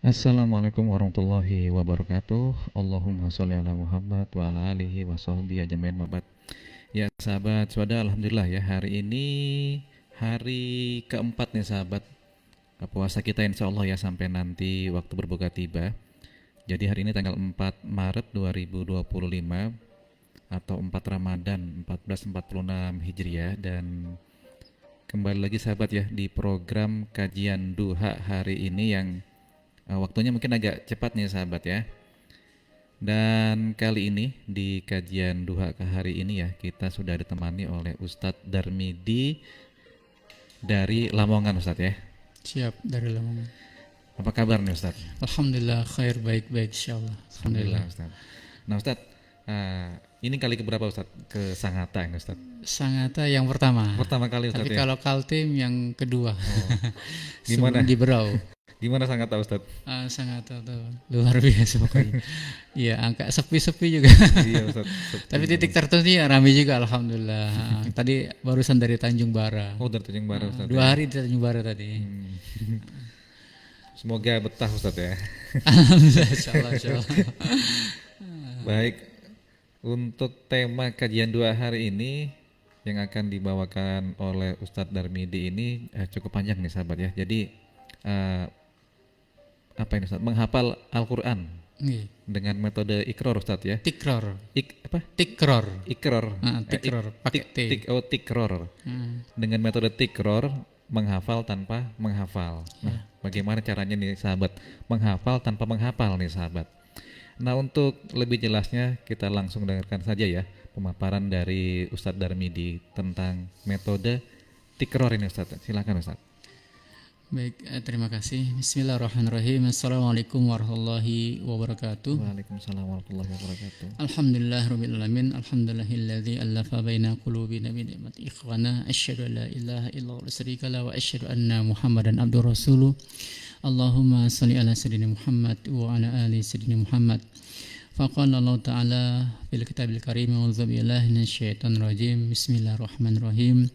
Assalamualaikum warahmatullahi wabarakatuh. Allahumma sholli ala Muhammad wa ala alihi wa sahbihi ajmain mabad. Ya sahabat swada, alhamdulillah ya, hari ini hari keempat nih sahabat, puasa kita insya Allah ya, sampai nanti waktu berbuka tiba. Jadi hari ini tanggal 4 Maret 2025 atau 4 Ramadan 1446 Hijriah. Dan kembali lagi sahabat ya, di program kajian duha hari ini yang waktunya mungkin agak cepat nih sahabat ya. Dan kali ini di kajian duha ke hari ini ya, kita sudah ditemani oleh Ustadz Darmidi dari Lamongan Ustadz ya. Siap, dari Lamongan. Apa kabar nih Ustadz? Alhamdulillah khair, baik-baik insyaallah. Alhamdulillah Ustadz. Nah Ustadz, ini kali keberapa Ustadz ke Sangatta ini Ustadz? Sangatta yang pertama. Pertama kali Ustadz Tapi ya? kalau Kaltim yang kedua. Gimana? Sebelum di Berau. Gimana Sangatta Ustadz? Sangatta tuh luar biasa pokoknya. Iya, angka sepi-sepi juga. Iya Ustadz. Sepi. Tapi titik tertentu ya ramai juga alhamdulillah. Tadi barusan dari Tanjung Bara. Oh dari Tanjung Bara Ustadz. 2 hari di Tanjung Bara tadi. Semoga betah Ustadz ya. Alhamdulillah insyaallah. Baik, untuk tema kajian dua hari ini yang akan dibawakan oleh Ustadz Darmidi ini cukup panjang nih sahabat ya. Jadi apa ini Ustadz? Menghafal Al-Quran Iya. dengan metode ikror Ustadz ya. Tikror. Apa? Tikror. Ikror. Tikror pakai T. Tikror. Dengan metode tikror, menghafal tanpa menghafal. Nah, bagaimana caranya nih sahabat menghafal tanpa menghafal nih sahabat? Nah, untuk lebih jelasnya kita langsung dengarkan saja ya pemaparan dari Ustadz Darmidi tentang metode tikror ini Ustadz. Silakan Ustadz. Baik, terima kasih. Bismillahirrahmanirrahim. Assalamualaikum warahmatullahi wabarakatuh. Waalaikumsalam warahmatullahi wabarakatuh. Alhamdulillahirabbil alamin. Alhamdulillahilladzi allafa baina qulubina bi ni'mati ikhwana. Asyhadu an la ilaha illallah wa syarika la wa asyhadu anna Muhammadan abduhu rasuluh. Allahumma shalli ala sayyidina Muhammad wa ala ali sayyidina Muhammad. Faqala Allah Ta'ala fil kitabil karim, a'udzu billahi minasyaitonir rajim. Bismillahirrahmanirrahim.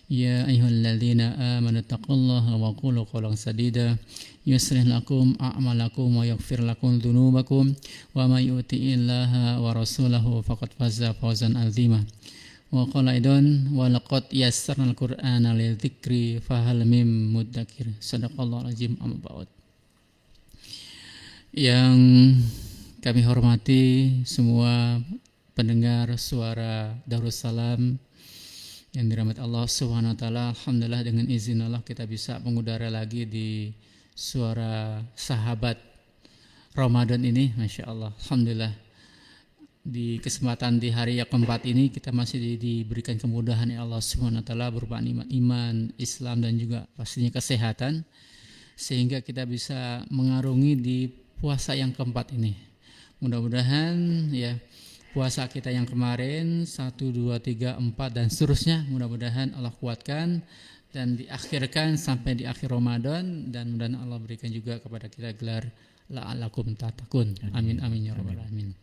Ya ayyuhalladzina amanu taqullaha wa qulu qawlan sadida yuslih lakum a'malakum wa yaghfir lakum dzunubakum wa may yuti'illaha wa rasulahu faqad faza fawzan 'azima. Wa qala aidan wa laqad yassarnal qur'ana lidzikri fahal mim mudzakir. Shadaqallahu azim. Amma ba'd. Yang kami hormati semua pendengar suara Darussalam yang dirahmati Allah Subhanahu wa taala. Alhamdulillah dengan izin Allah kita bisa mengudara lagi di suara sahabat Ramadan ini, Masya Allah. Alhamdulillah di kesempatan di hari yang keempat ini kita masih diberikan kemudahan ya Allah Subhanahu wa taala berupa nikmat iman, Islam dan juga pastinya kesehatan, sehingga kita bisa mengarungi di puasa yang keempat ini. Mudah-mudahan ya puasa kita yang kemarin 1, 2, 3, 4 dan seterusnya mudah-mudahan Allah kuatkan dan diakhirkan sampai di akhir Ramadan, dan mudah-mudahan Allah berikan juga kepada kita gelar la'alakum tatakun. Amin amin ya rabbal alamin.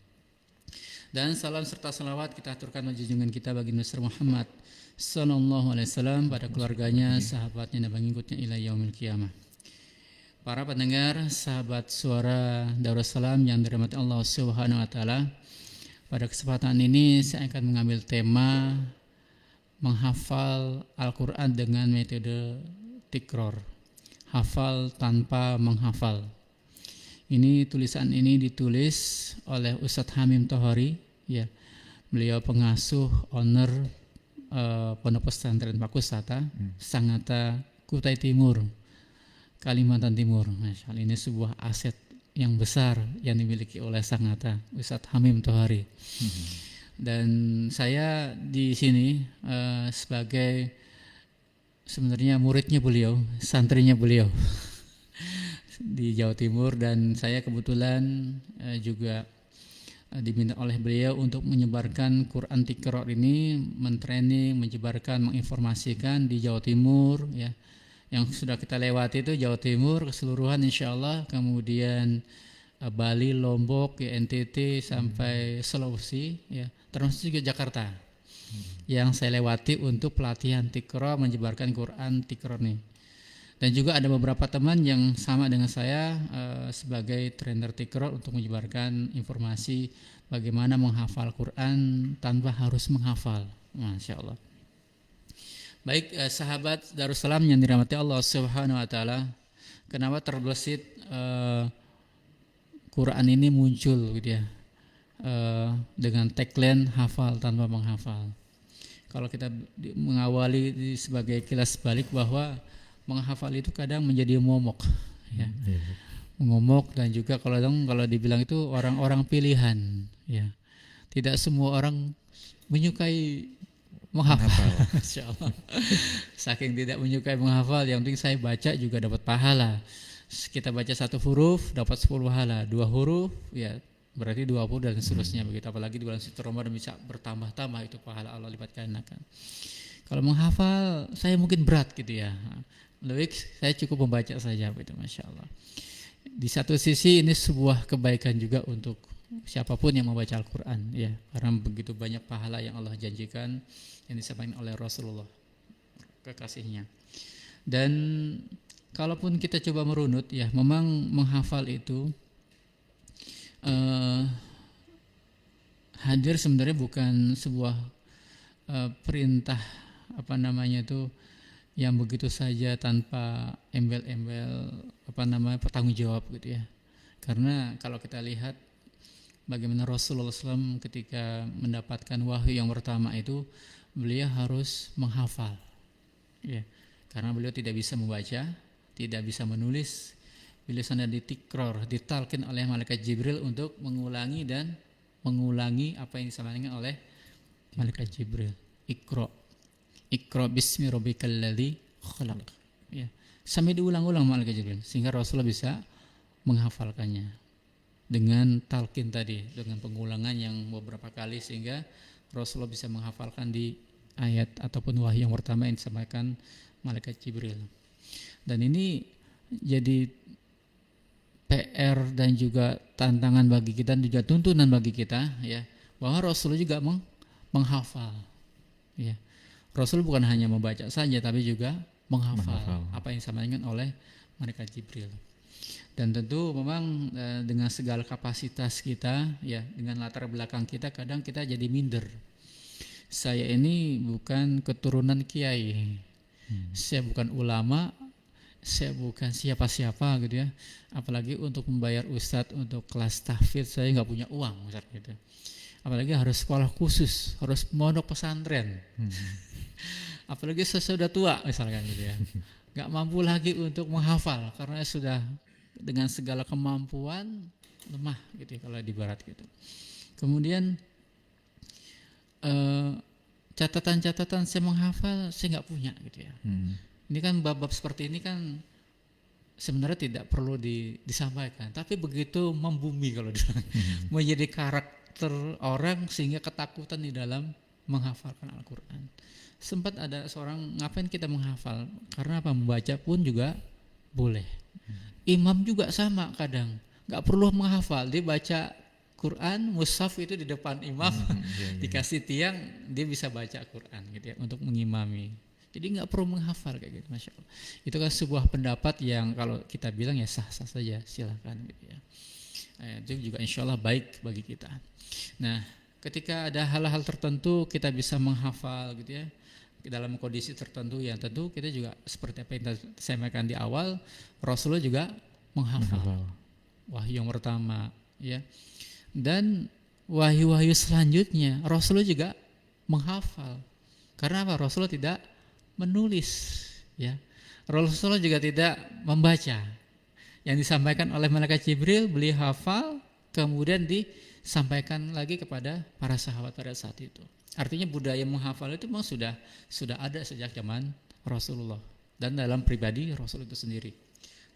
Dan salam serta salawat kita aturkan junjungan kita bagi Nabi Muhammad sallallahu alaihi wasallam, pada keluarganya, sahabatnya dan pengikutnya ila yaumil qiyamah. Para pendengar sahabat suara Darussalam yang dirahmati Allah Subhanahu wa taala, pada kesempatan ini saya akan mengambil tema menghafal Al-Quran dengan metode tikror, hafal tanpa menghafal. Tulisan ini ditulis oleh Ustadz Hamim Tohari, ya, beliau pengasuh owner Pondok Pesantren Pakustata, Sangatta, Kutai Timur, Kalimantan Timur. Masya Allah, ini sebuah aset yang besar yang dimiliki oleh Sangatta, Ustadz Hamim Tohari. Dan saya di sini sebagai sebenarnya muridnya beliau, santrinya beliau di Jawa Timur, dan saya kebetulan juga diminta oleh beliau untuk menyebarkan Quran Tikror ini, mentraining, menyebarkan, menginformasikan di Jawa Timur ya. Yang sudah kita lewati itu Jawa Timur keseluruhan insyaallah, kemudian Bali, Lombok, ya, NTT sampai Sulawesi, ya, termasuk juga Jakarta. Yang saya lewati untuk pelatihan Tikror, menyebarkan Quran Tikror nih. Dan juga ada beberapa teman yang sama dengan saya sebagai trainer tikror untuk menyebarkan informasi bagaimana menghafal Quran tanpa harus menghafal. Masya Allah. Baik sahabat Darussalam yang dirahmati Allah Subhanahu wa taala, kenapa terbesit Quran ini muncul gitu ya, dengan tagline hafal tanpa menghafal. Kalau kita mengawali sebagai kilas balik bahwa menghafal itu kadang menjadi momok ya. Momok, dan juga kalau dibilang itu orang-orang pilihan ya. Tidak semua orang menyukai menghafal. Masya Allah. Saking tidak menyukai menghafal, yang penting saya baca juga dapat pahala. Kita baca 1 huruf dapat 10 pahala, 2 huruf ya berarti 20 dan seterusnya begitu. Apalagi di bulan suci Ramadan bisa bertambah-tambah itu pahala Allah lipat gandakan. Kalau menghafal saya mungkin berat gitu ya. Lebih saya cukup membaca saja gitu, Masya Allah. Di satu sisi ini sebuah kebaikan juga untuk siapapun yang membaca Al-Quran ya, karena begitu banyak pahala yang Allah janjikan yang disampaikan oleh Rasulullah kekasihnya. Dan kalaupun kita coba merunut ya, memang menghafal itu hadir sebenarnya bukan sebuah perintah yang begitu saja tanpa embel-embel pertanggung jawab gitu ya. Karena kalau kita lihat bagaimana Rasulullah SAW ketika mendapatkan wahyu yang pertama itu, beliau harus menghafal ya, karena beliau tidak bisa membaca, tidak bisa menulis. Beliau sana ditalkin oleh malaikat Jibril untuk mengulangi apa yang disampaikan oleh malaikat Jibril. Iqra bismi rabbikal ladzi khalaq ya. Sampai diulang-ulang malaikat Jibril sehingga Rasulullah bisa menghafalkannya dengan talqin tadi, dengan pengulangan yang beberapa kali sehingga Rasulullah bisa menghafalkan di ayat ataupun wahyu yang pertama yang disampaikan malaikat Jibril. Dan ini jadi PR dan juga tantangan bagi kita dan juga tuntunan bagi kita ya, bahwa Rasulullah juga menghafal ya. Rasul bukan hanya membaca saja tapi juga menghafal apa yang disampaikan oleh malaikat Jibril. Dan tentu memang dengan segala kapasitas kita ya, dengan latar belakang kita, kadang kita jadi minder. Saya ini bukan keturunan kiai, saya bukan ulama, saya bukan siapa-siapa gitu ya. Apalagi untuk membayar ustadz untuk kelas tahfidz saya nggak punya uang misalnya gitu. Apalagi harus sekolah khusus, harus mondok pesantren. Apalagi saya sudah tua misalkan gitu ya, nggak mampu lagi untuk menghafal karena sudah dengan segala kemampuan lemah gitu ya, kalau di barat gitu. Kemudian catatan-catatan saya menghafal saya nggak punya gitu ya. Ini kan bab-bab seperti ini kan sebenarnya tidak perlu disampaikan, tapi begitu membumi kalau menjadi karakter orang sehingga ketakutan di dalam menghafalkan Al-Quran. Sempat ada seorang, ngapain kita menghafal? Karena apa? Membaca pun juga boleh. Imam juga sama kadang, nggak perlu menghafal, dia baca Quran, mushaf itu di depan imam, dikasih tiang, dia bisa baca Quran gitu ya, untuk mengimami. Jadi nggak perlu menghafal kayak gitu, Masya Allah. Itu kan sebuah pendapat yang kalau kita bilang ya sah-sah saja, silakan gitu ya. Itu juga insya Allah baik bagi kita. Nah, ketika ada hal-hal tertentu kita bisa menghafal gitu ya, dalam kondisi tertentu yang tentu kita juga seperti apa yang saya sampaikan di awal, Rasulullah juga menghafal wahyu yang pertama ya, dan wahyu-wahyu selanjutnya Rasulullah juga menghafal. Karena apa? Rasulullah tidak menulis ya, Rasulullah juga tidak membaca. Yang disampaikan oleh malaikat Jibril beliau hafal, kemudian disampaikan lagi kepada para sahabat pada saat itu. Artinya budaya menghafal itu memang sudah ada sejak zaman Rasulullah dan dalam pribadi Rasul itu sendiri.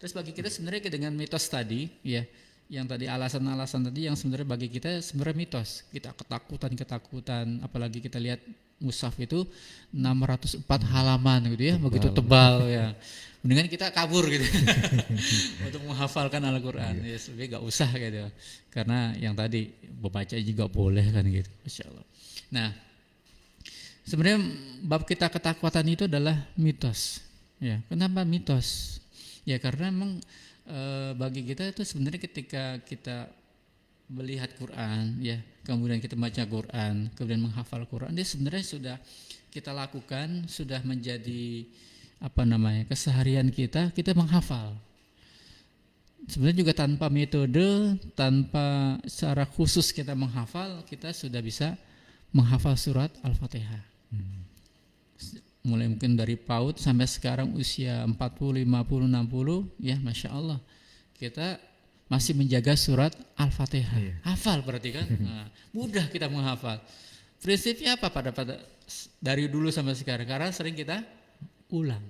Terus bagi kita sebenarnya dengan mitos tadi ya, yang tadi alasan-alasan tadi yang sebenarnya bagi kita sebenarnya mitos. Kita ketakutan, apalagi kita lihat mushaf itu 604 halaman gitu ya, begitu tebal ya. Mendingan kita kabur gitu untuk menghafalkan Al-Quran. Ya, lebih gak usah gitu. Karena yang tadi membaca juga boleh kan gitu. Masya Allah. Nah, sebenarnya bab kita ketakutan itu adalah mitos. Ya, kenapa mitos? Ya karena memang bagi kita itu sebenarnya ketika kita melihat Quran, ya, kemudian kita baca Quran, kemudian menghafal Quran, dia sebenarnya sudah kita lakukan, sudah menjadi keseharian kita menghafal. Sebenarnya juga tanpa metode, tanpa secara khusus kita menghafal, kita sudah bisa menghafal surat Al-Fatihah. Mulai mungkin dari PAUD sampai sekarang usia 40, 50, 60, ya Masya Allah. Kita masih menjaga surat Al-Fatihah. Iya. Hafal berarti kan? Nah, mudah kita menghafal. Prinsipnya apa pada dari dulu sampai sekarang? Karena sering kita ulang.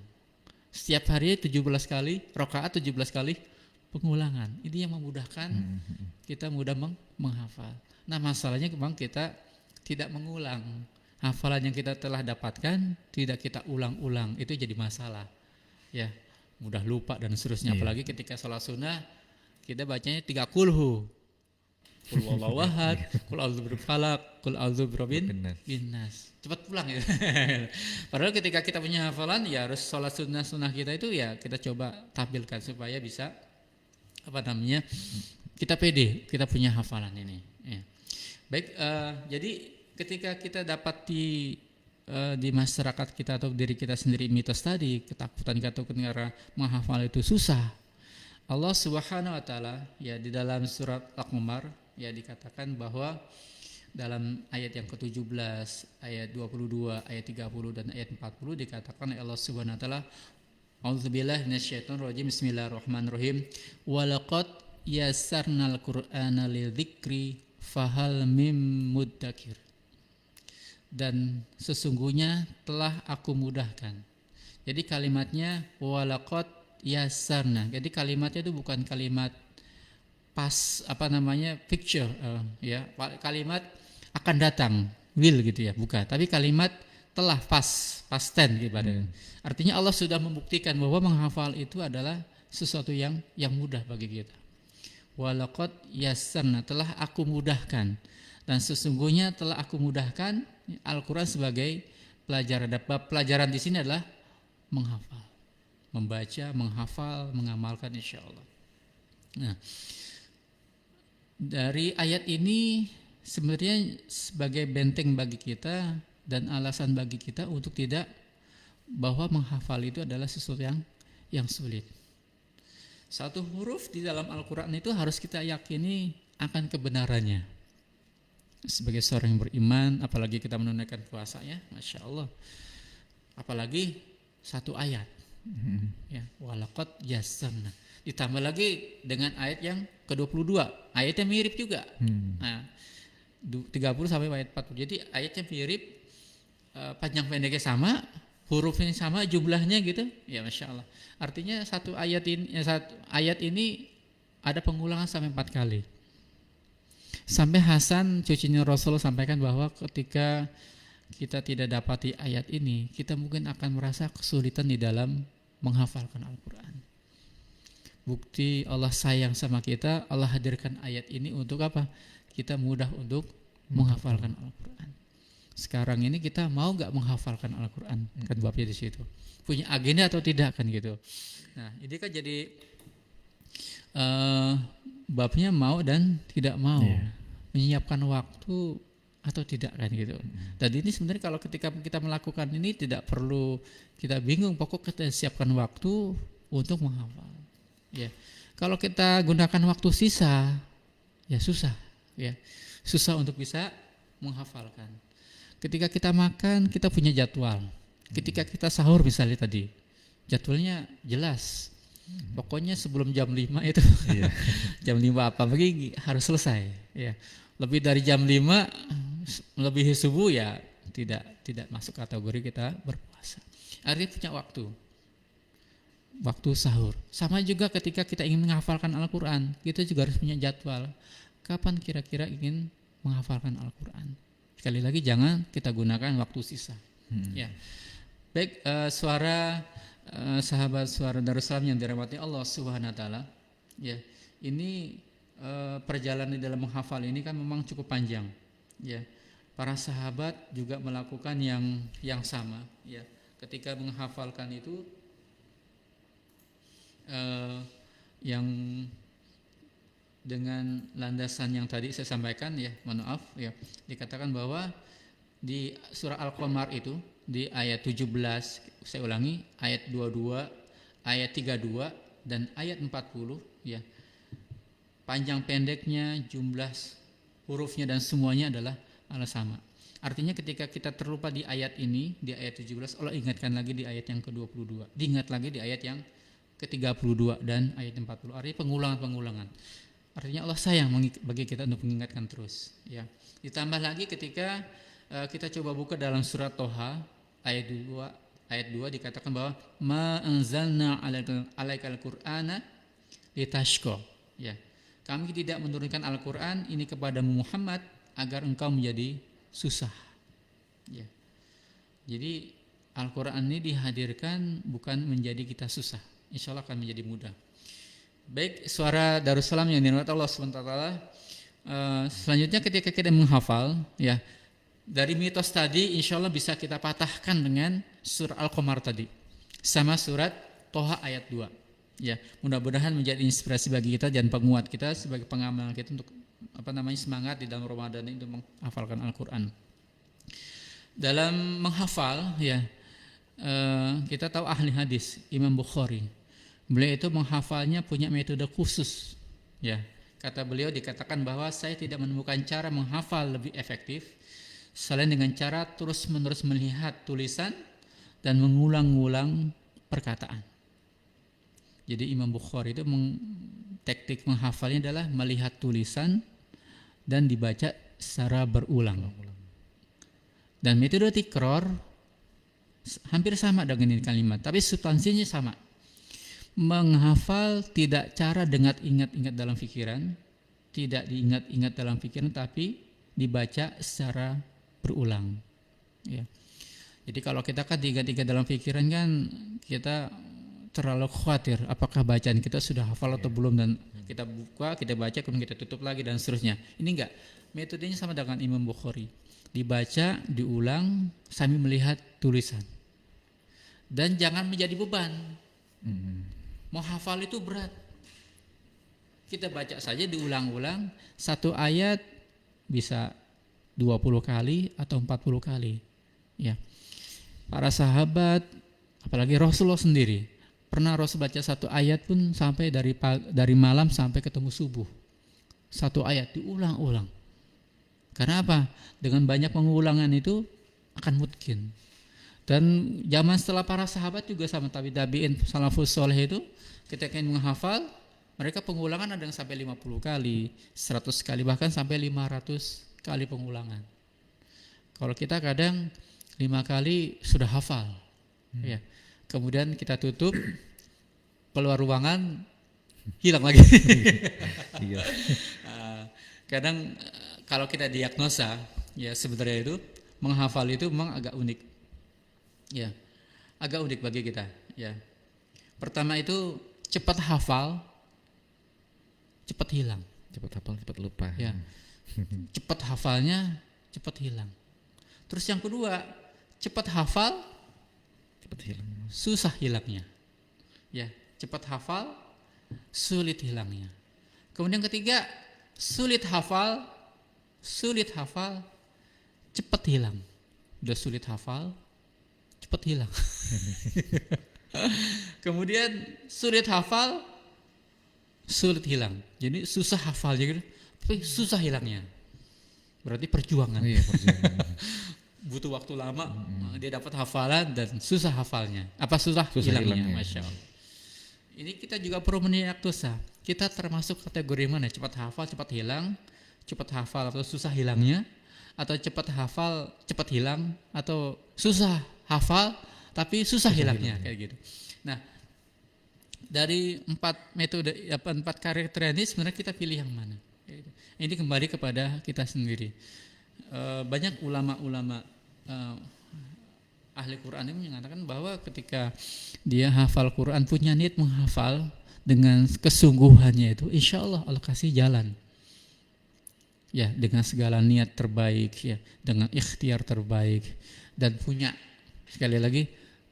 Setiap hari 17 kali, rakaat 17 kali pengulangan. Ini yang memudahkan kita mudah menghafal. Nah, masalahnya memang kita tidak mengulang. Hafalan yang kita telah dapatkan tidak kita ulang-ulang, itu jadi masalah. Ya, mudah lupa dan seterusnya. Apalagi ketika sholat sunnah kita bacanya 3 kulhu. Qul huwallahu ahad, qul a'udzu birabbil falaq, qul a'udzu birabbin nas. Cepat pulang ya. Padahal ketika kita punya hafalan ya harus sholat sunnah kita itu ya kita coba tampilkan supaya bisa kita pede, kita punya hafalan ini. Ya. Baik, jadi ketika kita dapat di masyarakat kita atau diri kita sendiri mitos tadi, ketakutan kita karena menghafal itu susah. Allah Subhanahu wa taala ya di dalam surat Al-Qamar ya dikatakan bahwa dalam ayat yang ke-17, ayat 22, ayat 30 dan ayat 40 dikatakan oleh Allah Subhanahu wa taala, A'udzubillahi minasyaitonirrajim, bismillahirrahmanirrahim. Walaqad yassarnal Qur'ana lidzikri fahal mim muddakir. Dan sesungguhnya telah aku mudahkan. Jadi kalimatnya walaqad yassarna. Jadi kalimatnya itu bukan kalimat picture ya, kalimat akan datang, will gitu ya, bukan, tapi kalimat telah past tense gitu. Artinya Allah sudah membuktikan bahwa menghafal itu adalah sesuatu yang mudah bagi kita. Walaqad yassarna, telah aku mudahkan, dan sesungguhnya telah aku mudahkan Al-Quran sebagai pelajaran. Pelajaran di sini adalah menghafal, membaca, menghafal, mengamalkan insya Allah. Nah, dari ayat ini sebenarnya sebagai benteng bagi kita dan alasan bagi kita untuk tidak, bahwa menghafal itu adalah sesuatu yang sulit. Satu huruf di dalam Al-Quran itu harus kita yakini akan kebenarannya. Sebagai seorang yang beriman, apalagi kita menunaikan puasanya, Masya Allah. Apalagi satu ayat, ya, walaqad yassarna. Ditambah lagi dengan ayat yang ke-22, ayatnya mirip juga. Nah, 30 sampai ayat 40. Jadi ayatnya mirip, panjang pendeknya sama, hurufnya sama, jumlahnya gitu. Ya Masya Allah. Artinya satu ayat ini ada pengulangan sampai 4 kali. Sampai Hasan cucunya Rasul sampaikan bahwa ketika kita tidak dapati ayat ini, kita mungkin akan merasa kesulitan di dalam menghafalkan Al-Quran. Bukti Allah sayang sama kita, Allah hadirkan ayat ini untuk apa? Kita mudah untuk menghafalkan Al-Quran. Sekarang ini kita mau nggak menghafalkan Al-Quran? Kan babnya di situ. Punya agenda atau tidak kan gitu. Nah, ini kan jadi babnya mau dan tidak mau, menyiapkan waktu atau tidak kan gitu. Dan ini sebenarnya kalau ketika kita melakukan ini tidak perlu kita bingung, pokok kita siapkan waktu untuk menghafal. Ya, kalau kita gunakan waktu sisa, ya susah, ya susah untuk bisa menghafalkan. Ketika kita makan, kita punya jadwal. Ketika kita sahur misalnya tadi, jadwalnya jelas. Pokoknya sebelum jam 5 itu, jam 5 apa pagi harus selesai. Ya, lebih dari jam 5, lebih subuh ya tidak masuk kategori kita berpuasa. Artinya punya waktu sahur. Sama juga ketika kita ingin menghafalkan Al-Quran, kita juga harus punya jadwal. Kapan kira-kira ingin menghafalkan Al-Quran? Sekali lagi jangan kita gunakan waktu sisa. Ya, baik, sahabat suara Darussalam yang dirahmati Allah Subhanahu Wa Taala. Ya, ini perjalanan dalam menghafal ini kan memang cukup panjang. Ya, para sahabat juga melakukan yang sama. Ya, ketika menghafalkan itu eh, yang dengan landasan yang tadi saya sampaikan ya, mohon maaf ya, dikatakan bahwa di surah Al-Qamar itu di ayat 17, saya ulangi, ayat 22, ayat 32 dan ayat 40 ya. Panjang pendeknya, jumlah hurufnya dan semuanya adalah sama. Artinya ketika kita terlupa di ayat ini, di ayat 17, Allah ingatkan lagi di ayat yang ke-22, diingat lagi di ayat yang ke-32 dan ayat 40. Artinya pengulangan-pengulangan. Artinya Allah sayang bagi kita untuk mengingatkan terus ya. Ditambah lagi ketika kita coba buka dalam surat Toha ayat 2 dikatakan bahwa ma anzalna alaikal qur'ana litashqa ya. Kami tidak menurunkan Al-Qur'an ini kepadamu Muhammad agar engkau menjadi susah ya. Jadi Al-Qur'an ini dihadirkan bukan menjadi kita susah. Insya Allah akan menjadi mudah. Baik, suara Darussalam yang dirahmati Allah SWT. Selanjutnya ketika kita menghafal ya, dari mitos tadi insya Allah bisa kita patahkan dengan surah Al-Qamar tadi sama surat Toha ayat 2 ya. Mudah-mudahan menjadi inspirasi bagi kita dan penguat kita sebagai pengamal kita untuk semangat di dalam Ramadan ini untuk menghafalkan Al-Quran. Dalam menghafal ya, kita tahu ahli hadis Imam Bukhari, beliau itu menghafalnya punya metode khusus ya. Kata beliau, dikatakan bahwa saya tidak menemukan cara menghafal lebih efektif selain dengan cara terus-menerus melihat tulisan dan mengulang-ulang perkataan. Jadi Imam Bukhari itu teknik menghafalnya adalah melihat tulisan dan dibaca secara berulang. Dan metode tikror hampir sama dengan ini kalimat, tapi substansinya sama. Menghafal tidak cara dengan ingat-ingat dalam pikiran, tidak diingat-ingat dalam pikiran, tapi dibaca secara berulang. Ya. Jadi kalau kita kan diingat-ingat dalam pikiran kan kita terlalu khawatir apakah bacaan kita sudah hafal atau belum, dan kita buka, kita baca, kemudian kita tutup lagi dan seterusnya. Ini enggak, metodenya sama dengan Imam Bukhari, dibaca, diulang sambil melihat tulisan, dan jangan menjadi beban. Mau hafal itu berat, kita baca saja diulang-ulang, satu ayat bisa 20 kali atau 40 kali ya. Para sahabat, apalagi Rasulullah sendiri, pernah Rasul baca satu ayat pun sampai dari malam sampai ketemu subuh. Satu ayat diulang-ulang. Karena apa? Dengan banyak pengulangan itu akan mungkin. Dan zaman setelah para sahabat juga sama tabi'in salafus soleh itu, ketika ingin menghafal, mereka pengulangan ada yang sampai 50 kali, 100 kali, bahkan sampai 500 kali pengulangan. Kalau kita kadang 5 kali sudah hafal. Ya. Kemudian kita tutup, keluar ruangan, hilang lagi. Iya. Kadang kalau kita diagnosa, ya sebenarnya itu menghafal itu memang agak unik. Ya, agak unik bagi kita. Ya, pertama itu cepat hafal, cepat hilang. Cepat hafal, cepat lupa. Ya, cepat hafalnya, cepat hilang. Terus yang kedua, cepat hafal, Cepat hilang. susah hilangnya. Ya, cepat hafal, sulit hilangnya. Kemudian ketiga, sulit hafal, cepat hilang. Udah sulit hafal, cepat hilang. Kemudian sulit hafal, sulit hilang. Jadi susah hafalnya gitu, tapi susah hilangnya. Berarti perjuangan. Oh iya, perjuangan. Butuh waktu lama, dia dapat hafalan dan susah hafalnya. Apa susah hilangnya? Masya Allah. Ini kita juga perlu mendiagnosa. Kita termasuk kategori mana? Cepat hafal, cepat hilang, cepat hafal atau susah hilangnya, atau cepat hafal, cepat hilang, atau susah hafal tapi susah hilangnya, kayak gitu. Nah, dari 4 metode, 4 karakter ini sebenarnya kita pilih yang mana? Ini kembali kepada kita sendiri. Banyak ulama-ulama ahli Quran ini mengatakan bahwa ketika dia hafal Quran, punya niat menghafal dengan kesungguhannya itu, insya Allah Allah kasih jalan. Ya, dengan segala niat terbaik, ya, dengan ikhtiar terbaik, dan punya sekali lagi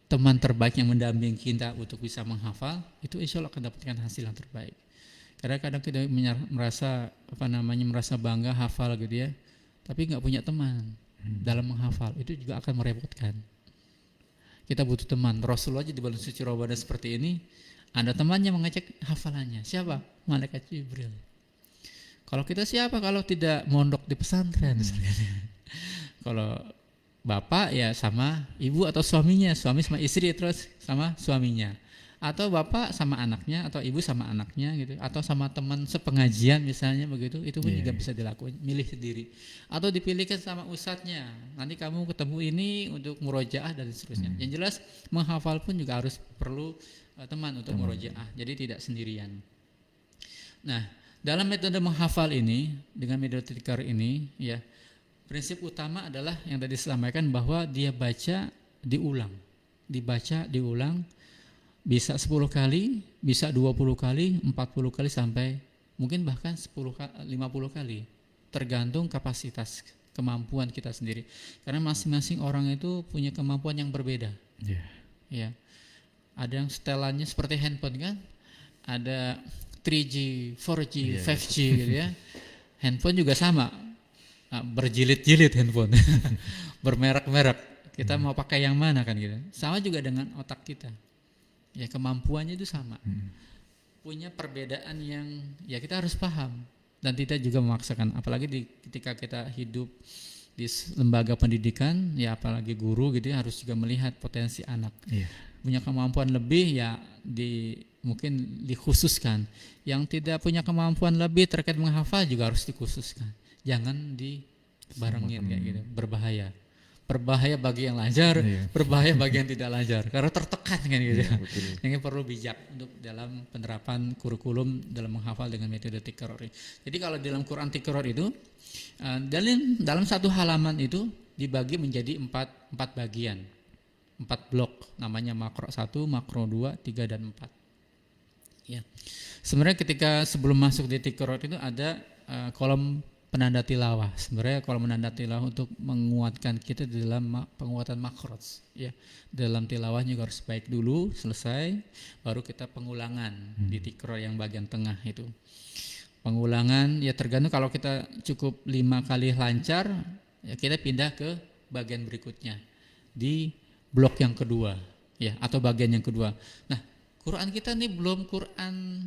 teman terbaik yang mendampingi kita untuk bisa menghafal, itu insya Allah akan dapatkan hasil yang terbaik. Karena kadang kita merasa bangga hafal gitu ya, tapi nggak punya teman dalam menghafal, itu juga akan merepotkan. Kita butuh teman. Rasulullah aja di bulan suci Ramadan seperti ini, ada temannya mengecek hafalannya. Siapa? Malaikat Jibril. Kalau kita siapa kalau tidak mondok di pesantren? Kalau bapak ya sama ibu atau suaminya, suami sama istri terus sama suaminya, atau bapak sama anaknya, atau ibu sama anaknya gitu, atau sama teman sepengajian misalnya begitu, itu pun juga bisa dilakukan, milih sendiri, atau dipilihkan sama ustadznya, nanti kamu ketemu ini untuk murojaah dan seterusnya. Yang jelas menghafal pun juga harus perlu teman untuk murojaah, jadi tidak sendirian. Nah, dalam metode menghafal ini dengan metode tikar ini ya, prinsip utama adalah yang tadi disampaikan bahwa dia dibaca diulang, bisa 10 kali, bisa 20 kali, 40 kali, sampai mungkin bahkan 50 kali, tergantung kapasitas kemampuan kita sendiri. Karena masing-masing orang itu punya kemampuan yang berbeda. Ya. Ada yang setelannya seperti handphone kan, ada 3G, 4G, 5G gitu ya. Handphone juga sama. Berjilid-jilid handphone, bermerek-merek. Kita mau pakai yang mana kan gitu. Sama juga dengan otak kita. Ya kemampuannya itu sama. Punya perbedaan yang ya kita harus paham dan tidak juga memaksakan. Apalagi ketika kita hidup di lembaga pendidikan, ya apalagi guru gitu ya, harus juga melihat potensi anak. Punya kemampuan lebih ya mungkin dikhususkan. Yang tidak punya kemampuan lebih terkait menghafal juga harus dikhususkan. Jangan dibarengin kayak gitu, berbahaya bagi yang lancar, berbahaya bagi yang tidak lancar, karena tertekan kan gitu. Yang perlu bijak untuk dalam penerapan kurikulum dalam menghafal dengan metode tikror. Jadi kalau dalam Quran tikror itu dalam satu halaman itu dibagi menjadi empat bagian, 4 blok, namanya makro 1, makro 2, 3 dan 4. Ya. Sebenarnya ketika sebelum masuk di tikror itu ada kolom penanda tilawah. Sebenarnya kalau menanda tilawah untuk menguatkan kita di dalam penguatan makhraj ya. Dalam tilawah juga harus baik dulu, selesai baru kita pengulangan di tikror yang bagian tengah itu. Pengulangan ya tergantung, kalau kita cukup 5 kali lancar ya kita pindah ke bagian berikutnya di blok yang kedua ya, atau bagian yang kedua. Nah, Quran kita nih belum Quran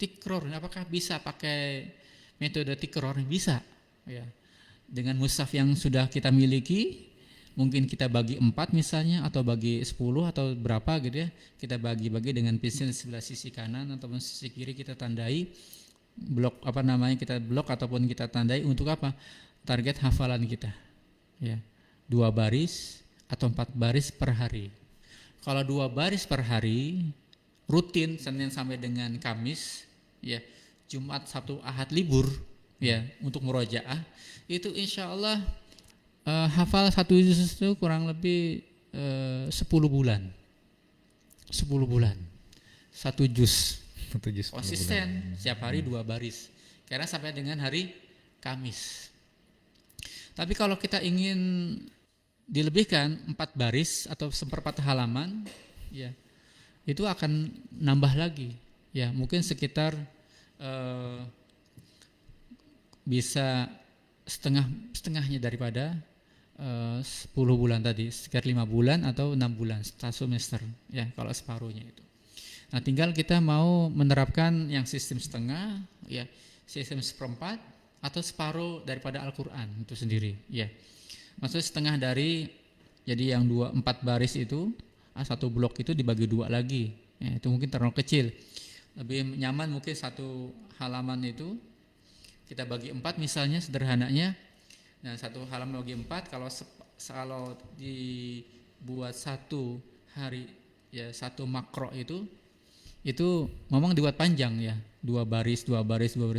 tikror, apakah bisa pakai metode tikror? Bisa ya. Dengan mushaf yang sudah kita miliki, mungkin kita bagi 4 misalnya, atau bagi 10 atau berapa gitu ya, kita bagi-bagi dengan pensil sebelah sisi kanan ataupun sisi kiri, kita tandai blok kita blok ataupun kita tandai untuk apa? Target hafalan kita ya, 2 baris atau 4 baris per hari. Kalau 2 baris per hari rutin, Senin sampai dengan Kamis ya, Jumat, Sabtu, Ahad libur ya untuk murojaah, itu insya Allah hafal 1 juz itu kurang lebih 10 bulan 1 juz konsisten setiap hari 2 baris, karena sampai dengan hari Kamis. Tapi kalau kita ingin dilebihkan 4 baris atau 1/4 halaman ya, itu akan nambah lagi ya, mungkin sekitar bisa setengahnya daripada 10 bulan tadi, sekitar 5 bulan atau 6 bulan, 1 semester ya kalau separuhnya itu. Nah, tinggal kita mau menerapkan yang sistem setengah ya, sistem 1/4 atau separuh daripada Al-Quran itu sendiri ya. Maksudnya setengah dari, jadi yang 4 baris itu 1 blok itu dibagi 2 lagi ya, itu mungkin terlalu kecil. Lebih nyaman mungkin 1 halaman itu kita bagi 4 misalnya, sederhananya. Nah, 1 halaman bagi 4, kalau dibuat 1 hari ya, 1 makro itu memang dibuat panjang ya, 2 baris,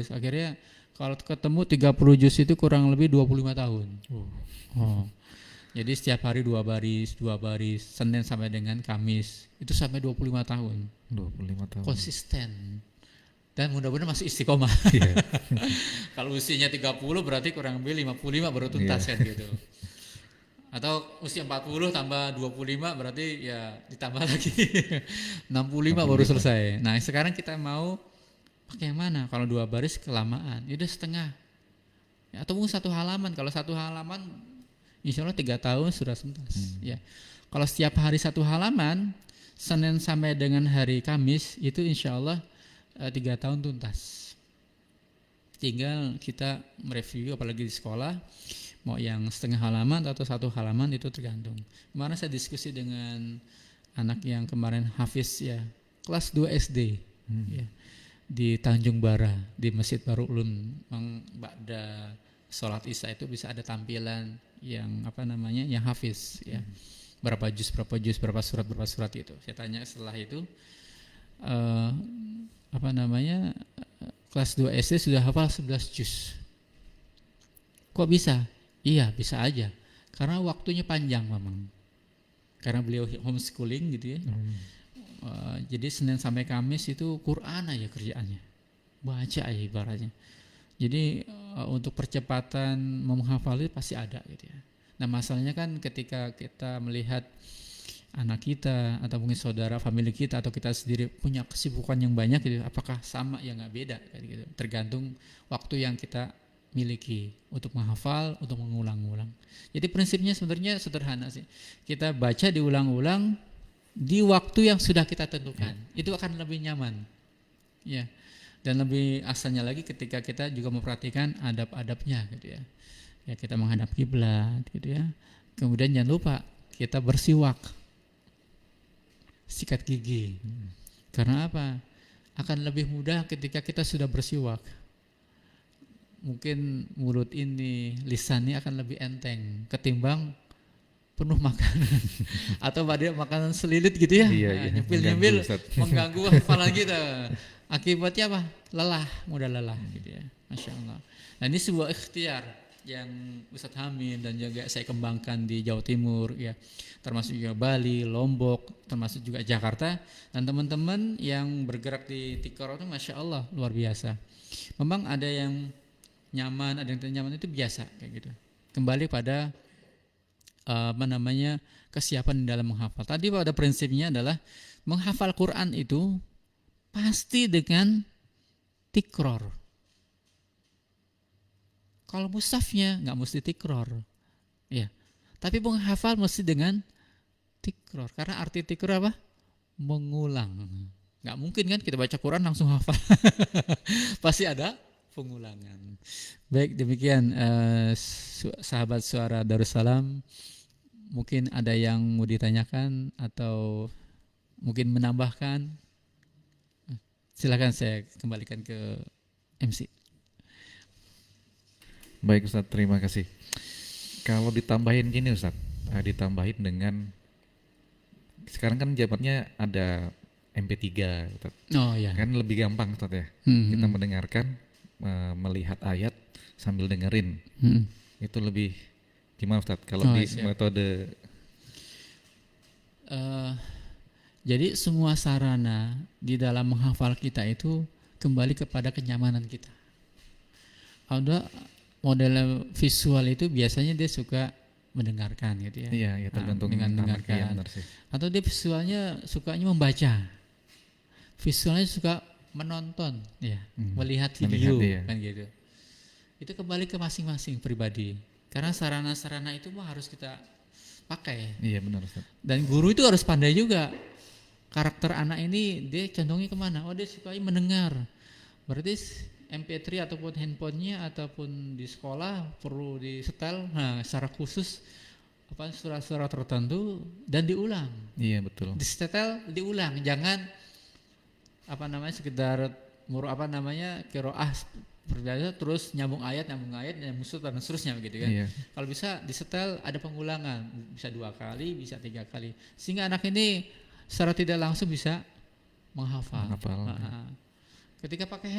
akhirnya kalau ketemu 30 juz itu kurang lebih 25 tahun. Jadi setiap hari 2 baris, Senin sampai dengan Kamis, itu sampai 25 tahun. 25 tahun. Konsisten. Dan mudah-mudahan masih istiqomah. Kalau usianya 30 berarti kurang lebih 55 baru tuntas kan gitu. Atau usia 40 tambah 25 berarti ya ditambah lagi 65 baru 65. selesai. Nah sekarang kita mau pakai yang mana? Kalau 2 baris kelamaan, ya udah setengah. Ya, atau mungkin 1 halaman. Kalau 1 halaman, insya Allah 3 tahun sudah tuntas. Ya. Kalau setiap hari 1 halaman, Senin sampai dengan hari Kamis itu insya Allah 3 tahun tuntas. Tinggal kita mereview, apalagi di sekolah, mau yang setengah halaman atau 1 halaman itu tergantung. Kemarin saya diskusi dengan anak yang kemarin hafiz ya, kelas 2 SD ya, di Tanjung Bara, di Masjid Baru Ulun. Ba'da sholat isya itu bisa ada tampilan yang yang hafiz ya. Berapa juz, berapa surat itu. Saya tanya setelah itu kelas 2 SD sudah hafal 11 juz. Kok bisa? Iya, bisa aja. Karena waktunya panjang memang. Karena beliau homeschooling gitu ya. Jadi Senin sampai Kamis itu Quran aja kerjaannya. Baca aja ibaratnya. Jadi untuk percepatan menghafal itu pasti ada gitu ya. Nah masalahnya kan ketika kita melihat anak kita atau mungkin saudara, famili kita atau kita sendiri punya kesibukan yang banyak gitu, apakah sama ya nggak beda kayak gitu. Tergantung waktu yang kita miliki untuk menghafal, untuk mengulang-ulang. Jadi prinsipnya sebenarnya sederhana sih. Kita baca diulang-ulang di waktu yang sudah kita tentukan. Itu akan lebih nyaman. Ya. Dan lebih asalnya lagi ketika kita juga memperhatikan adab-adabnya gitu ya. Ya kita menghadap kiblat gitu ya. Kemudian jangan lupa kita bersiwak. Sikat gigi. Karena apa? Akan lebih mudah ketika kita sudah bersiwak. Mungkin mulut ini, lisan ini akan lebih enteng ketimbang penuh makanan atau pada makanan selilit gitu ya. Nyempil-nyempil mengganggu hafalan kita. Akibatnya apa? Mudah lelah gitu ya. Masya Allah. Nah ini sebuah ikhtiar yang Ustadz Hamid dan juga saya kembangkan di Jawa Timur ya, termasuk juga Bali, Lombok, termasuk juga Jakarta, dan teman-teman yang bergerak di Tikor itu Masya Allah luar biasa. Memang ada yang nyaman, ada yang tidak nyaman, itu biasa kayak gitu. Kembali pada kesiapan dalam menghafal. Tadi pada prinsipnya adalah menghafal Quran itu pasti dengan tikror. Kalau mushafnya nggak mesti tikror, ya. Tapi menghafal mesti dengan tikror. Karena arti tikror apa? Mengulang. Nggak mungkin kan kita baca Quran langsung hafal. Pasti ada pengulangan. Baik demikian sahabat suara Darussalam. Mungkin ada yang mau ditanyakan atau mungkin menambahkan. Silakan saya kembalikan ke MC. Baik Ustadz, terima kasih. Kalau ditambahin gini Ustadz, ditambahin dengan sekarang kan jabatnya ada MP3 Ustadz. Oh ya. Kan lebih gampang Ustadz ya. Kita mendengarkan, melihat ayat sambil dengerin. Itu lebih gimana Ustadz kalau di metode? Jadi semua sarana di dalam menghafal kita itu kembali kepada kenyamanan kita. Ada model visual itu biasanya dia suka mendengarkan gitu ya. Iya, tergantung dengan mendengarkan. Atau dia visualnya sukanya membaca. Visualnya suka menonton ya, melihat video kan gitu. Itu kembali ke masing-masing pribadi. Karena sarana-sarana itu mah harus kita pakai. Iya benar Ustaz. Dan guru itu harus pandai juga. Karakter anak ini dia condongnya kemana? Oh dia suka mendengar. Berarti MP3 ataupun handphonenya ataupun di sekolah perlu disetel secara khusus surat-surat tertentu dan diulang. Iya betul. Disetel, diulang, jangan sekedar qiraah berbiasa terus nyambung ayat dan seterusnya begitu kan. Iya. Kalau bisa disetel ada pengulangan, bisa 2 kali, bisa 3 kali, sehingga anak ini secara tidak langsung bisa menghafal. Ketika pakai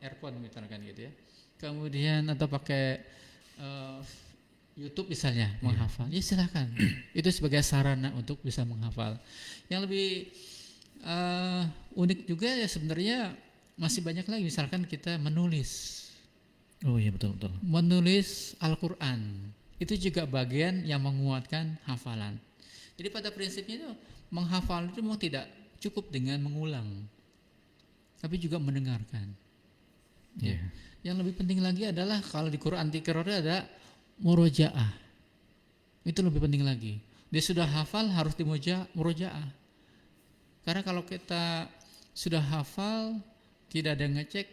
earphone misalkan gitu ya. Kemudian atau pakai YouTube misalnya menghafal. Ya silakan. Itu sebagai sarana untuk bisa menghafal. Yang lebih unik juga ya sebenarnya masih banyak lagi, misalkan kita menulis. Oh iya betul. Menulis Al-Qur'an. itu juga bagian yang menguatkan hafalan. Jadi pada prinsipnya itu menghafal itu memang tidak cukup dengan mengulang, tapi juga mendengarkan. Ya. Iya. Yang lebih penting lagi adalah kalau di Quran Tikror ada murojaah. Itu lebih penting lagi. Dia sudah hafal harus murojaah. Karena kalau kita sudah hafal tidak ada ngecek,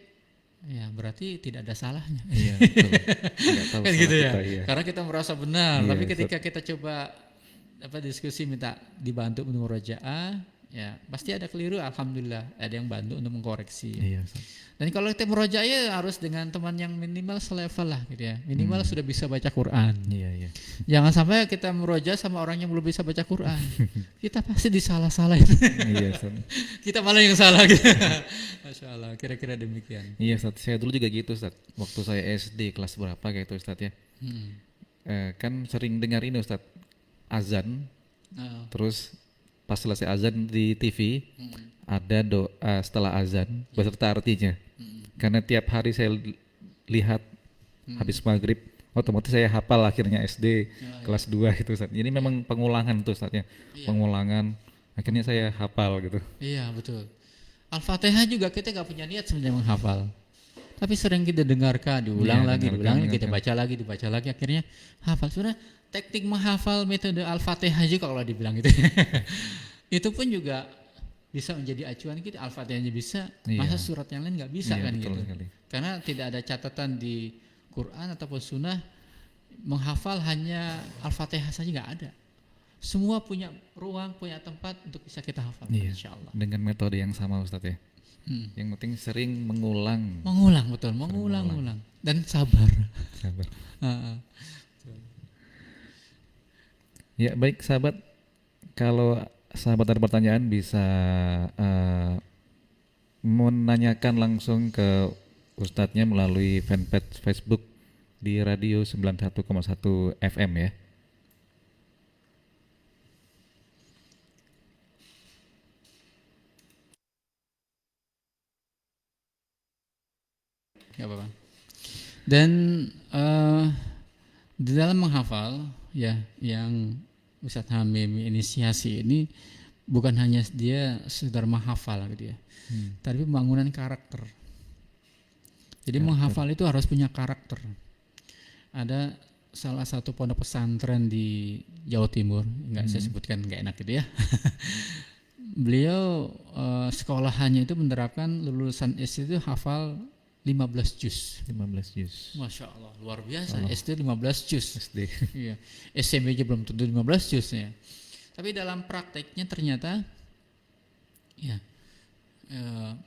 ya berarti tidak ada salahnya. Iya, betul. Nggak tahu Kan salah gitu ya. kita, iya. Karena kita merasa benar, Iya, tapi ketika kita coba diskusi minta dibantu untuk murojaah, ya pasti ada keliru. Alhamdulillah ada yang bantu untuk mengkoreksi. Iya, Ustaz. Dan kalau kita murojaah ya harus dengan teman yang minimal selevel lah gitu ya. Minimal sudah bisa baca Quran. Iya, iya. Jangan sampai kita murojaah sama orang yang belum bisa baca Quran. Kita pasti disalah-salahin. Iya, Ustaz. Kita malah yang salah gitu. Masya Allah, kira-kira demikian. Iya, Ustaz. Saya dulu juga gitu, Ustaz. Waktu saya SD kelas berapa kayak itu, Ustaz ya. Kan sering dengar ini, Ustaz, azan. Terus pas selesai azan di TV ada doa setelah azan beserta artinya. Karena tiap hari saya lihat habis maghrib, otomatis saya hafal akhirnya SD kelas 2 itu, Ustaz. Jadi memang pengulangan tuh, Ustaz ya. Pengulangan akhirnya saya hafal gitu. Iya betul. Al-Fatihah juga kita gak punya niat sebenarnya menghafal, tapi sering kita dengarkan, diulang Iya, lagi, dengarkan, kita baca lagi, akhirnya hafal. Sebenarnya teknik menghafal metode Al-Fatihah juga kalau dibilang gitu. Itu pun juga bisa menjadi acuan kita. Al-Fatihahnya bisa, Iya. masa surat yang lain nggak bisa Iya, kan betul gitu. sekali. Karena tidak ada catatan di Quran ataupun Sunnah menghafal hanya Al-Fatihah saja, nggak ada. Semua punya ruang, punya tempat untuk bisa kita hafal. Iya. Insya Allah. Dengan metode yang sama, Ustaz ya. Yang penting sering mengulang. Mengulang betul, mengulang dan sabar. Sabar. Ya baik sahabat, kalau sahabat ada pertanyaan bisa menanyakan langsung ke Ustadznya melalui fanpage Facebook di Radio 91,1 FM ya. Gak apa-apa. Dan di dalam menghafal ya yang Ustadz Hamim inisiasi ini bukan hanya dia sekedar menghafal gitu ya, tapi pembangunan karakter. Jadi menghafal itu harus punya karakter. Ada salah satu pondok pesantren di Jawa Timur, nggak saya sebutkan nggak enak gitu ya. Beliau sekolahannya itu menerapkan lulusan SD itu hafal 15 juz. 15 juz. Masya Allah, luar biasa. SD 15 juz. SD. Iya. SMP aja belum tentu 15 juz ya. Tapi dalam prakteknya ternyata ya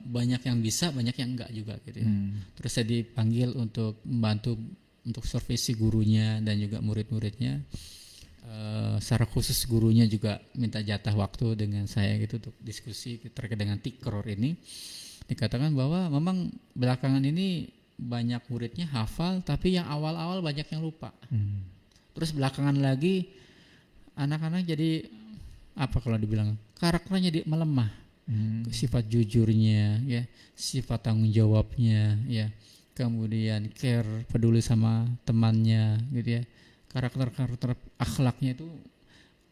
banyak yang bisa, banyak yang enggak juga gitu ya. Terus saya dipanggil untuk membantu untuk supervisi gurunya dan juga murid-muridnya. Secara khusus gurunya juga minta jatah waktu dengan saya gitu untuk diskusi terkait dengan Tikror ini. Dikatakan bahwa memang belakangan ini banyak muridnya hafal, tapi yang awal-awal banyak yang lupa. Terus belakangan lagi anak-anak jadi apa kalau dibilang karakternya jadi melemah, sifat jujurnya, ya, sifat tanggung jawabnya, ya, kemudian care, peduli sama temannya, gitu ya, karakter akhlaknya itu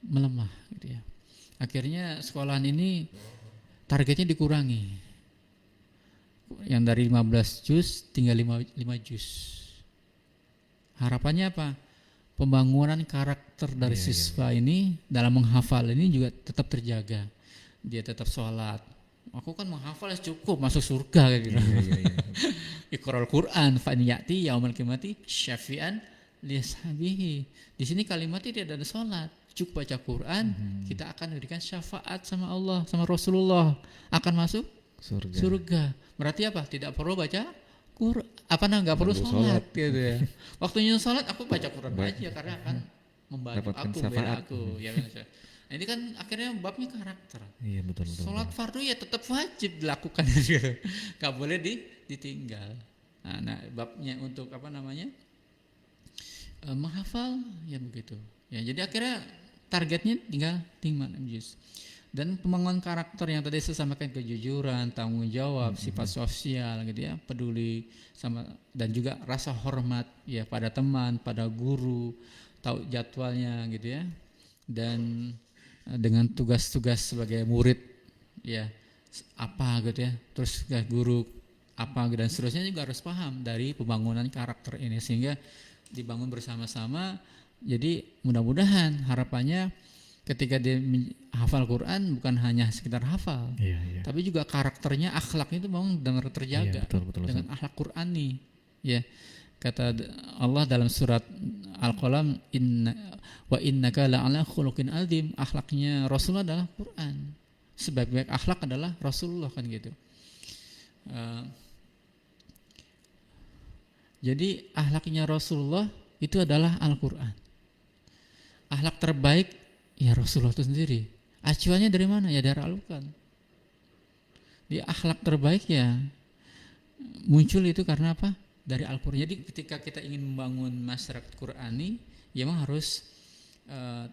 melemah, gitu ya. Akhirnya sekolahan ini targetnya dikurangi. Yang dari 15 juz tinggal 5 juz. Harapannya apa? Pembangunan karakter dari siswa ini dalam menghafal ini juga tetap terjaga. Dia tetap sholat. Aku kan menghafal cukup masuk surga kayak gitu. Iqra'ul Quran fa in ya'ti yaumal qiyamati syafi'an li ashabihi. Di sini kalimatnya tidak ada sholat. Cukup baca Quran, kita akan diberikan syafaat sama Allah, sama Rasulullah, akan masuk surga. Berarti apa? Tidak perlu baca Quran, nggak perlu sholat gitu ya. Waktunya sholat aku baca Quran aja karena akan membantu aku, bela aku. Ya, nah, ini kan akhirnya babnya karakter. Iya betul. Sholat fardu ya tetap wajib dilakukan gitu. Gak boleh ditinggal. Nah, babnya untuk menghafal ya begitu. Ya jadi akhirnya targetnya tinggal 6 juz. Dan pembangunan karakter yang tadi saya sampaikan, kejujuran, tanggung jawab, sifat sosial gitu ya, peduli sama dan juga rasa hormat ya pada teman, pada guru, tahu jadwalnya gitu ya, dan dengan tugas-tugas sebagai murid ya apa gitu ya, terus guru apa dan seterusnya juga harus paham dari pembangunan karakter ini sehingga dibangun bersama-sama. Jadi mudah-mudahan harapannya ketika dia hafal Quran bukan hanya sekedar hafal, tapi juga karakternya, akhlaknya itu memang benar terjaga dengan akhlak Quran nih. Ya, kata Allah dalam surat Al-Qalam, wa innaka la'ala khuluqin azim, akhlaknya Rasulullah adalah Quran. Sebaik-baik akhlak adalah Rasulullah kan gitu. Jadi akhlaknya Rasulullah itu adalah Al-Quran. Akhlak terbaik ya Rasulullah itu sendiri. Acuannya dari mana? Ya dari Al-Quran. Di akhlak terbaik ya muncul itu karena apa? Dari Al-Quran. Jadi ketika kita ingin membangun masyarakat Qurani, ya memang harus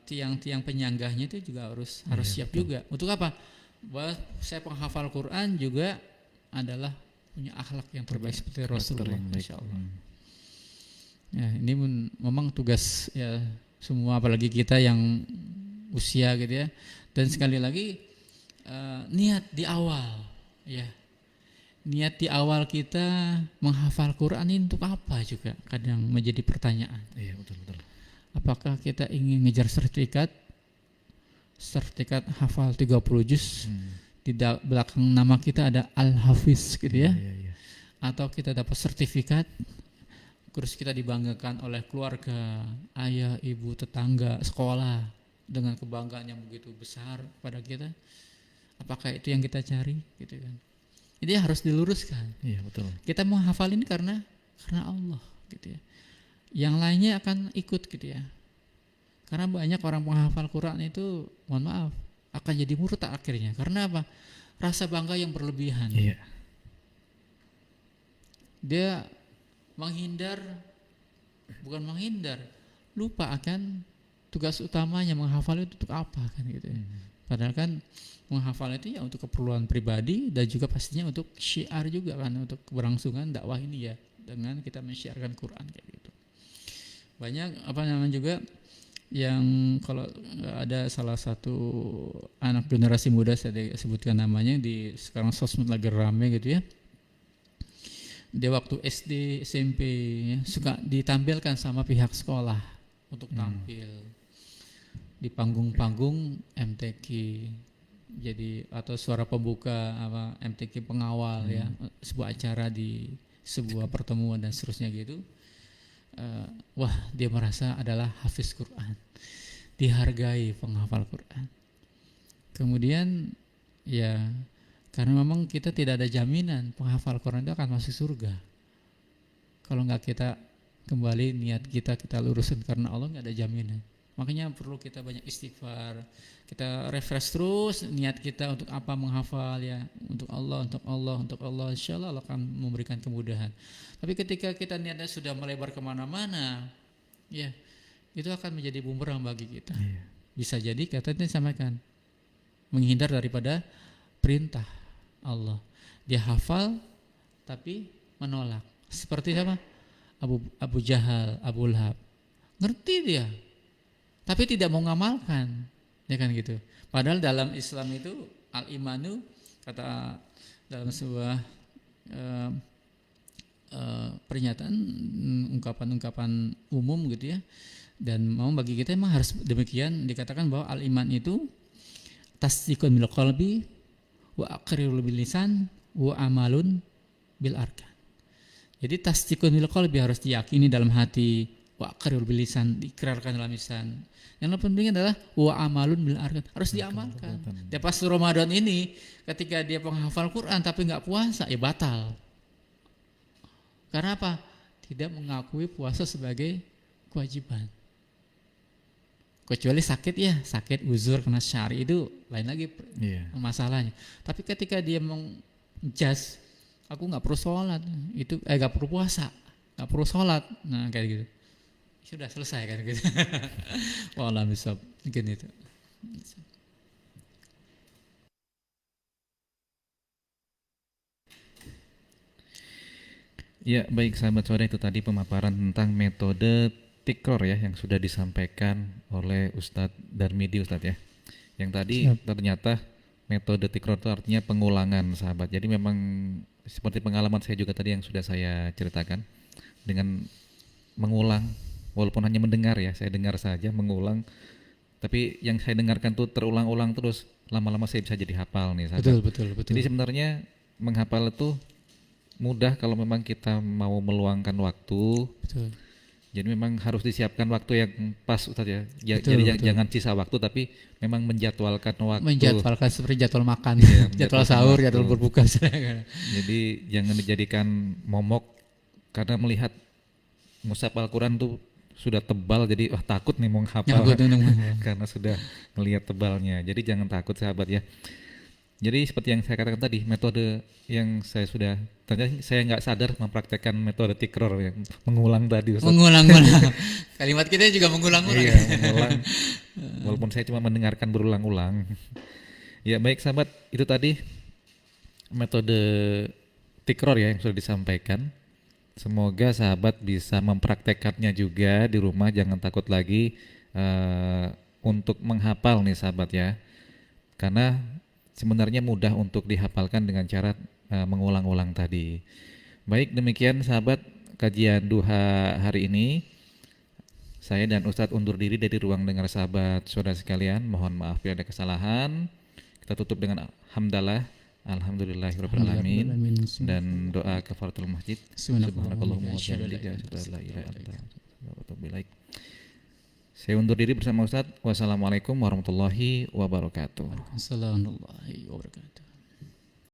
tiang-tiang penyanggahnya itu juga harus siap betul. Juga. Untuk apa? Bahwa saya penghafal Quran juga adalah punya akhlak yang terbaik seperti Rasulullah, insyaallah. Ya, ini memang tugas ya semua, apalagi kita yang usia gitu ya. Dan sekali lagi niat di awal, ya. Niat di awal kita menghafal Quran ini untuk apa juga kadang menjadi pertanyaan. Iya, betul. Apakah kita ingin ngejar sertifikat hafal 30 juz? Di belakang nama kita ada Al-Hafiz gitu ya. Iya. Atau kita dapat sertifikat terus kita dibanggakan oleh keluarga, ayah, ibu, tetangga, sekolah dengan kebanggaan yang begitu besar pada kita. Apakah itu yang kita cari gitu kan? Ini harus diluruskan. Iya, betul. Kita mau hafalin karena Allah gitu ya. Yang lainnya akan ikut gitu ya. Karena banyak orang penghafal Quran itu, mohon maaf, akan jadi murtad akhirnya. Karena apa? Rasa bangga yang berlebihan. Iya. Dia bukan menghindar, lupa akan tugas utamanya menghafal itu untuk apa kan gitu. Padahal kan menghafal itu ya untuk keperluan pribadi dan juga pastinya untuk syiar juga kan, untuk keberlangsungan dakwah ini ya, dengan kita mensyiarkan Quran kayak gitu. Banyak juga yang kalau ada salah satu anak generasi muda, saya sebutkan namanya, di sekarang sosmed lagi rame gitu ya. Dia waktu SD, SMP ya, suka ditampilkan sama pihak sekolah untuk tampil di panggung-panggung MTQ. Jadi atau suara pembuka MTQ pengawal ya, sebuah acara di sebuah pertemuan dan seterusnya gitu. Wah, dia merasa adalah hafiz Quran, dihargai penghafal Quran. Kemudian ya, karena memang kita tidak ada jaminan penghafal Quran itu akan masuk surga. Kalau nggak kita kembali niat kita lurusin karena Allah, nggak ada jaminan. Makanya perlu kita banyak istighfar, kita refresh terus niat kita untuk apa menghafal ya, untuk Allah, insya Allah akan memberikan kemudahan. Tapi ketika kita niatnya sudah melebar kemana-mana, ya itu akan menjadi bumerang bagi kita. Bisa jadi katanya sampaikan menghindar daripada perintah Allah. Dia hafal tapi menolak. Seperti apa? Abu Jahal, Abu Lahab. Ngerti dia, tapi tidak mau ngamalkan, ya kan gitu. Padahal dalam Islam itu al-imanu, kata dalam sebuah pernyataan, ungkapan umum gitu ya. Dan mau bagi kita memang harus demikian, dikatakan bahwa al-iman itu tasdiqun bil qalbi wa aqrarul bil lisan wa amalun bil arkan. Jadi tasdiqun bil qalbi harus diyakini dalam hati, wa aqrarul bil lisan diikrarkan dalam lisan. Yang penting adalah wa amalun bil arkan, harus diamalkan. Dan pas Ramadan ini ketika dia penghafal Quran tapi enggak puasa, ya batal. Karena apa? Tidak mengakui puasa sebagai kewajiban. Kecuali sakit uzur kena syari, itu lain lagi masalahnya. Tapi ketika dia menjas, aku nggak perlu sholat, itu nggak perlu puasa, nggak perlu sholat, nah kayak gitu, sudah selesai kan gitu. Wallah misal mungkin itu. Ya baik sahabat sore, itu tadi pemaparan tentang metode tikror ya yang sudah disampaikan oleh Ustadz Darmidi Ustadz ya. Yang tadi Siap. ternyata metode tikror itu artinya pengulangan sahabat. Jadi memang seperti pengalaman saya juga tadi yang sudah saya ceritakan, dengan mengulang walaupun hanya mendengar ya, saya dengar saja mengulang, tapi yang saya dengarkan tuh terulang-ulang terus, lama-lama saya bisa jadi hafal nih sahabat. Betul. Jadi sebenarnya menghafal itu mudah kalau memang kita mau meluangkan waktu. Betul. Jadi memang harus disiapkan waktu yang pas Ustaz ya. Betul, Jadi betul. jangan sisa waktu, tapi memang menjadwalkan waktu. Menjadwalkan seperti jadwal makan, Iya, jadwal menjadwalkan sahur, waktu. jadwal berbuka. Jadi jangan dijadikan momok karena melihat mushaf Al-Quran tuh sudah tebal, jadi takut nih mau Yang hafal gue karena sudah melihat tebalnya. Jadi jangan takut sahabat ya. Jadi seperti yang saya katakan tadi, metode yang saya sudah, ternyata saya nggak sadar mempraktekkan metode tikror yang mengulang tadi Ustaz. mengulang-ulang. Kalimat kita juga mengulang-ulang. Iya, mengulang. Walaupun saya cuma mendengarkan berulang-ulang. Ya baik sahabat, itu tadi metode tikror ya yang sudah disampaikan. Semoga sahabat bisa mempraktekannya juga di rumah, jangan takut lagi untuk menghafal nih sahabat ya. Karena sebenarnya mudah untuk dihafalkan dengan cara mengulang-ulang tadi. Baik, demikian sahabat kajian duha hari ini. Saya dan Ustadz undur diri dari ruang dengar sahabat saudara sekalian. Mohon maaf bila ada kesalahan. Kita tutup dengan hamdalah. Alhamdulillahirrahmanirrahim. Dan doa kafaratul masjid. Subhanakallahumma wa bihamdika asyhadu an la ilaha illa anta astaghfiruka wa atubu ilaik. Saya undur diri bersama Ustadz. Wassalamualaikum warahmatullahi wabarakatuh. Assalamualaikum warahmatullahi wabarakatuh.